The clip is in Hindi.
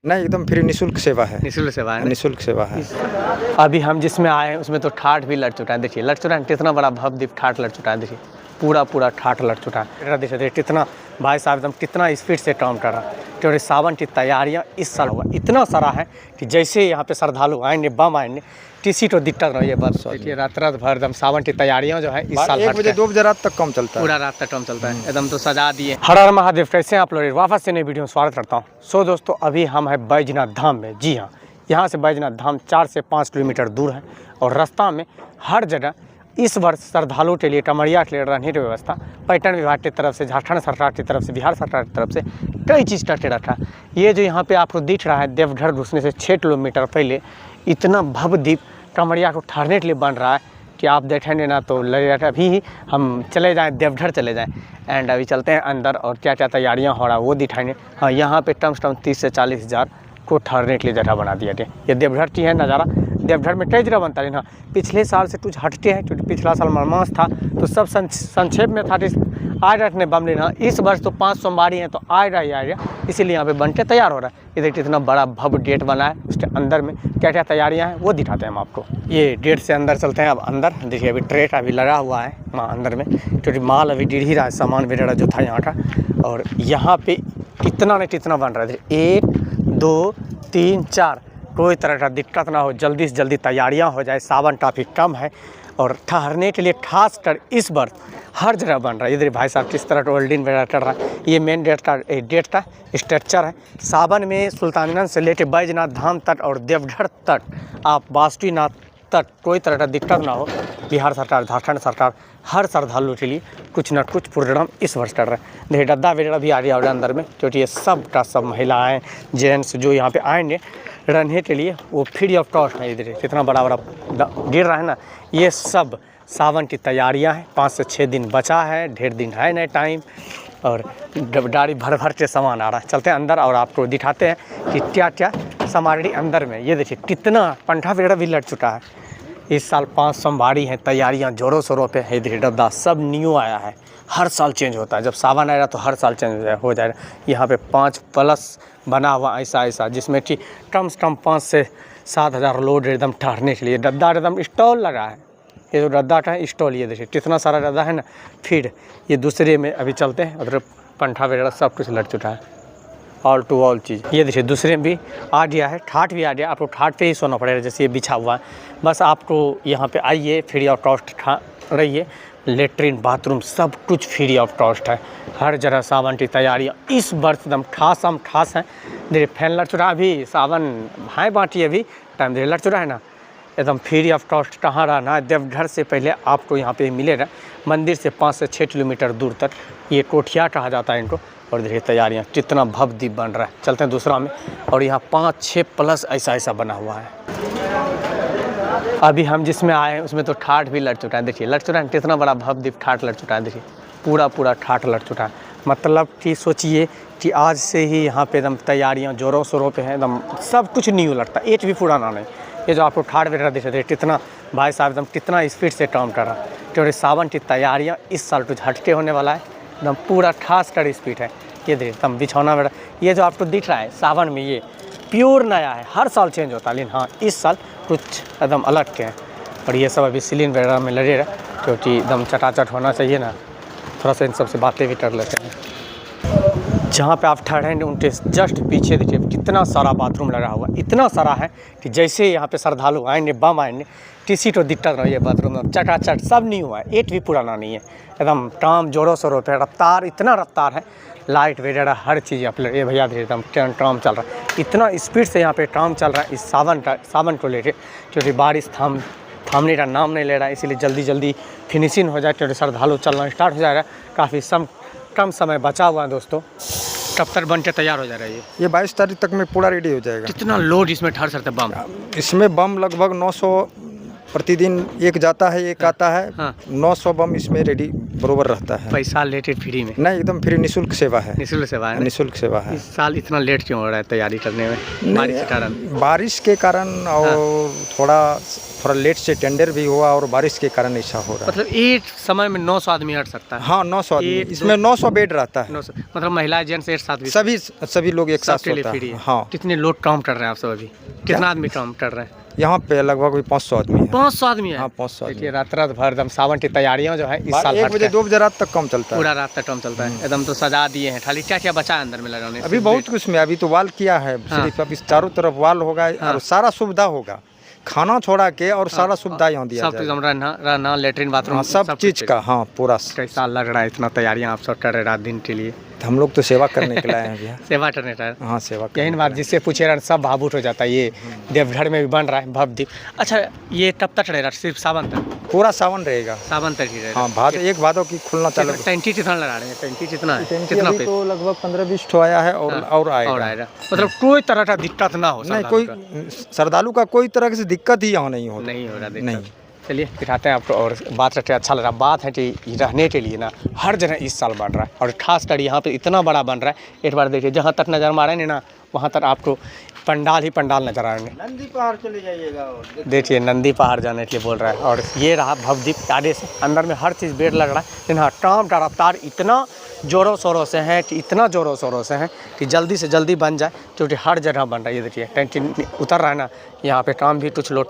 नहीं, एकदम फ्री निःशुल्क सेवा है। निःशुल्क सेवा है, निःशुल्क सेवा है। अभी हम जिसमें आए हैं उसमें तो ठाठ भी लड़ चुका है। देखिए लड़ चुका है, कितना बड़ा भव्य ठाठ लड़ चुका है। देखिए पूरा ठाठ लड़ चुका है। देखिए कितना भाई साहब एकदम कितना स्पीड से टर्म कर रहा है। क्योंकि सावन की तैयारियां इस साल हुआ इतना सारा है कि जैसे यहाँ पे श्रद्धालु आएंगे, बम आएंगे, किसी तो दिक्कत नहीं है। बस देखिए रात भर एकदम सावन की तैयारियां जो है इस साल 1 बजे 2 बजे रात तक काम चलता है। पूरा रात तक काम चलता है, एकदम तो सजा दिए। हर हर महादेव, कैसे हैं आप लोग? वापस से नई वीडियो में स्वागत करता हूँ। सो दोस्तों, अभी हम है बैजनाथ धाम में। जी हाँ, यहाँ से बैजनाथ धाम 4 से 5 किलोमीटर दूर है और रास्ता में हर जगह इस वर्ष श्रद्धालुओं के लिए कमरिया के लिए रहने की व्यवस्था पर्यटन विभाग की तरफ से, झारखंड सरकार की तरफ से, बिहार सरकार की तरफ से कई चीज़ करके रखा। ये जो यहाँ पे आपको दिख रहा है, देवघर घुसने से 6 किलोमीटर पहले इतना भव्य द्वीप कमरिया को ठहरने के लिए बन रहा है कि आप देखेंगे ना तो लगेगा अभी ही हम चले जाएँ, देवघर चले जाएँ। एंड अभी चलते हैं अंदर और क्या क्या तैयारियाँ हो रहा है वो दिखाएंगे। हाँ, यहाँ पे कम से कम 30 से 40 हज़ार को ठहरने के लिए जगह बना दिया गया। ये देवघर की है नज़ारा। देवघर में कई जगह बनता है ना, पिछले साल से कुछ हटके हैं क्योंकि पिछला साल मरमास था तो सब संक्षेप में था। आ रहे बम लेना, इस वर्ष तो 5 सोमवारी हैं तो आ रहा, इसीलिए यहाँ पे बन के तैयार हो रहा है। इधर कितना बड़ा भव्य गेट बना है, उसके अंदर में क्या क्या तैयारियाँ हैं वो दिखाते हैं हम आपको। ये गेट से अंदर चलते हैं। अब अंदर देखिए अभी ट्रेट अभी लगा हुआ है वहाँ अंदर में, क्योंकि माल अभी गिर ही रहा है, सामान वगैरह जो था यहाँ का। और यहाँ पे कितना न कितना बन रहा है। 1 2 3 4, कोई तरह का दिक्कत ना हो, जल्दी से जल्दी तैयारियां हो जाए। सावन काफ़ी कम है और ठहरने के लिए खासकर इस वर्ष हर जगह बन रहा है। इधर भाई साहब किस तरह होल्डिंग वगैरह कर रहा है। ये मेन गेट का स्ट्रक्चर है। सावन में सुल्तानगंज से लेकर बैजनाथ धाम तक और देवघर तक, आप बासुकीनाथ तक कोई तरह का दिक्कत ना हो। बिहार सरकार, झारखंड सरकार हर श्रद्धालु के लिए कुछ न कुछ प्रोग्राम इस वर्ष कर रहे हैं। देखिए गद्दा वगैरह भी आ रही है अंदर में, क्योंकि ये सब का सब महिलाएँ जेंट्स जो यहाँ पे आएंगे रहने के लिए वो फ्री ऑफ कॉस्ट है। इधर कितना बड़ा गिर रहा है ना, ये सब सावन की तैयारियां हैं। 5 से 6 दिन बचा है, ढेर दिन है नहीं टाइम, और गाड़ी भर भर के सामान आ रहा है। चलते हैं अंदर और आपको दिखाते हैं कि क्या क्या सामग्री अंदर में। ये देखिए कितना पंखा वगैरह भी लग चुका है। इस साल 5 सोमवारी हैं, तैयारियां जोरों शोरों पे है। इधर डब्बा सब न्यू आया है, हर साल चेंज होता है। जब सावन आएगा तो हर साल चेंज हो जाएगा। यहाँ पे 5+ बना हुआ ऐसा जिसमें कि कम से कम 5 से 7 हज़ार लोग एकदम ठहरने के लिए गद्दा एकदम स्टॉल लगा है। ये जो गद्दा का है स्टॉल, ये देखिए कितना सारा गद्दा है ना। फिर ये दूसरे में अभी चलते हैं, उधर पंखा वगैरह सब कुछ लग चुका है, ऑल टू ऑल चीज़। ये देखिए दूसरे में भी आ गया है, ठाठ भी आ गया। आपको ठाठ पे ही सोना पड़ेगा, जैसे ये बिछा हुआ है। बस आपको यहाँ पे आइए, फ्री ऑफ कॉस्ट रहिए। लेटरिन बाथरूम सब कुछ फ्री ऑफ कॉस्ट है। हर जगह सावन की तैयारियाँ इस वर्ष एकदम खास हैं। देखिए फैन लड़ चुका, अभी सावन भाई बाँटी, अभी टाइम देखिए लड़ चुका है ना। एकदम फ्री ऑफ कॉस्ट कहाँ रहना है, देवघर से पहले आपको यहाँ पे मिलेगा। मंदिर से 5 से 6 किलोमीटर दूर तक ये कोठिया कहा जाता है इनको। और देखिए तैयारियाँ कितना भव्य द्वीप बन रहा है। चलते हैं दूसरा में, और यहाँ 5-6+ ऐसा बना हुआ है। अभी हम जिसमें आए हैं उसमें तो ठाठ भी लड़ चुका है। देखिए लड़ चुका है, कितना बड़ा भव्य द्वीप ठाठ लड़ चुका है। देखिए पूरा ठाठ लड़ चुका है। मतलब कि सोचिए कि आज से ही यहाँ पे एकदम तैयारियाँ जोरों शोरों पे हैं। एकदम सब कुछ न्यू लगता है, एक भी पुराना नहीं। ये जो आपको ठाठ वगैरह दिख रहे थे, कितना भाई साहब एकदम कितना स्पीड से काम कर रहा है। क्योंकि सावन की तैयारियाँ इस साल कुछ हटके होने वाला है, एकदम पूरा खास कर स्पीड है। ये देखिए एकदम बिछौना वगैरह, ये जो आपको दिख रहा है सावन में, ये प्योर नया है। हर साल चेंज होता है, लेकिन हाँ इस साल कुछ एकदम अलग के हैं। और ये सब अभी सीलिंग वगैरह में लगेगा, क्योंकि एकदम चटाचट होना चाहिए ना। थोड़ा सा इन सबसे बातें भी कर लेते हैं। जहाँ पे आप ठहरेंगे उनके जस्ट पीछे देखिए कितना सारा बाथरूम लगा हुआ है। इतना सारा है कि जैसे यहाँ पे श्रद्धालु आएंगे, बम आएंगे, किसी को दिक्कत नहीं है। बाथरूम में चटाचट सब न्यू हुआ है, एक भी पुराना नहीं है। एकदम काम जोरों शोरों पे, रफ्तार इतना रफ्तार है, लाइट वगैरह हर चीज़ आप ये भैया एकदम काम चल रहा है। इतना स्पीड से यहाँ पे काम चल रहा है इस सावन को लेकर, क्योंकि बारिश थामने का नाम नहीं ले रहा है। इसीलिए जल्दी फिनिशिंग हो जाए, क्योंकि श्रद्धालु चलना स्टार्ट हो जाएगा। काफ़ी कम समय बचा हुआ है दोस्तों। कब तक बन के तैयार हो जा रहा है ये 22 तारीख तक में पूरा रेडी हो जाएगा। कितना लोड इसमें ठहर सकता है बम? इसमें बम लगभग 900 प्रतिदिन एक जाता है, एक आता है। हाँ। 900 बम इसमें रेडी बरोबर रहता है। पैसा लेटे फ्री में? नहीं, एकदम फ्री निःशुल्क सेवा है। निःशुल्क सेवा है। निःशुल्क सेवा है। इस साल इतना लेट क्यों हो रहा है तैयारी करने में? बारिश के कारण? बारिश के कारण और थोड़ा थोड़ा लेट से टेंडर भी हुआ और बारिश के कारण ऐसा हो रहा है। मतलब एक समय में 900 आदमी हट सकता है? हाँ 900 आदमी, एक, इसमें 900 बेड रहता है। 900 मतलब महिला जेंट्स एक साथ भी? सभी लोग एक साथ सबके लिए सोता फ्री है। है? हाँ, कितने लोग काम कर रहे हैं आप सब अभी? कितना आदमी काम कर रहे हैं? यहाँ पे लगभग 500 आदमी है। 500 आदमी है? हाँ 500 आदमी। देखिए रात रात भर एकदम सावन की तैयारियां जो है इस साल 1 हट बजे के 2 बजे रात तक काम चलता है। पूरा रात तक काम चलता है। एकदम तो सजा दिए हैं, खाली क्या क्या बचा है अंदर में लगाने? अभी बहुत कुछ में, अभी तो वाल किया है सिर्फ, अब इस चारों तरफ वाल होगा और सारा सुविधा होगा, खाना छोड़ा के और सारा सुविधा यहाँ दिया सब जाएगा। एकदम रहना लेटरिन बाथरूम हाँ, सब चीज का। हाँ पूरा। कैसा लग रहा है इतना तैयारियां आप सब कर रहे रात दिन के लिए? हम लोग तो सेवा करने के लिए आए हैं भैया। सेवा करने का? हाँ सेवा यही बात, जिससे पूछे रहा सब भावुक हो जाता है। ये देवघर में भी बन रहा है भवदीप। अच्छा ये कब तक रहेगा? सिर्फ सावन तक? पूरा सावन रहेगा। सावन तक ही रहेगा? हाँ एक भादों की खुलना चालू। टैंकी कितना लगा रहे हैं? टैंकी कितना है? टैंकी कितना अभी पे? तो लगभग 15-20 ठो आया है और आएगा। मतलब कोई तरह का दिक्कत ना हो? नहीं, कोई श्रद्धालु का कोई तरह से दिक्कत ही यहाँ नहीं होता। नहीं हो रहा नहीं। चलिए दिखाते हैं आपको। और बात करके अच्छा लग रहा। बात है कि रहने के लिए ना हर जगह इस साल बन रहा है, और खासकर यहाँ पे इतना बड़ा बन रहा है। एक बार देखिए, जहाँ तक नज़र मारेंगे ना वहाँ तक आपको पंडाल ही पंडाल नजर आएंगे। नंदी पहाड़ चले जाइएगा। देखिए नंदी पहाड़ जाने के लिए बोल रहा है। और ये रहा भवदीप आगे से, अंदर में हर चीज़ बेड लग रहा है। लेकिन हाँ, काम का रफ्तार इतना ज़ोरों शोरों से है कि इतना ज़ोरों शोरों से है कि जल्दी से जल्दी बन जाए, क्योंकि हर जगह बन रहा है। ये देखिए टैंकी उतर रहा है ना, यहाँ पे काम भी कुछ लोग